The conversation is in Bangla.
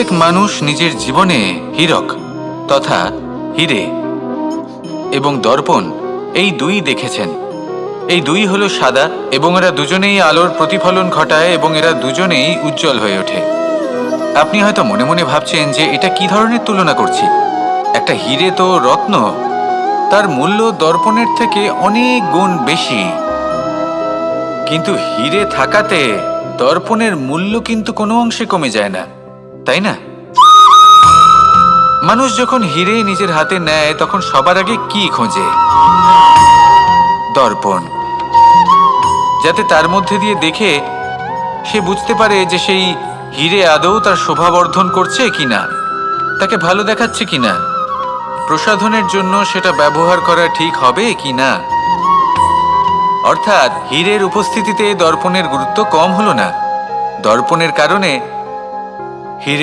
প্রত্যেক মানুষ নিজের জীবনে হীরক তথা হীরে এবং দর্পণ এই দুই দেখেছেন। এই দুই হলো সাদা এবং এরা দুজনেই আলোর প্রতিফলন ঘটায় এবং এরা দুজনেই উজ্জ্বল হয়ে ওঠে। আপনি হয়তো মনে মনে ভাবছেন যে এটা কি ধরনের তুলনা করছি। একটা হীরে তো রত্ন, তার মূল্য দর্পণের থেকে অনেক গুণ বেশি। কিন্তু হীরে থাকাতে দর্পণের মূল্য কিন্তু কোনো অংশে কমে যায় না, তাই না? মানুষ যখন হীরে নিজের হাতে নেয় তখন সবার আগে কি খোঁজে? দর্পণ, যাতে তার মধ্যে দিয়ে দেখে সে বুঝতে পারে যে সেই হীরে আদৌ তার শোভাবর্ধন করছে কিনা, তাকে ভালো দেখাচ্ছে কিনা, প্রসাধনের জন্য সেটা ব্যবহার করা ঠিক হবে কিনা। অর্থাৎ হীরের উপস্থিতিতে দর্পণের গুরুত্ব কম হলো না। দর্পণের কারণে হীরে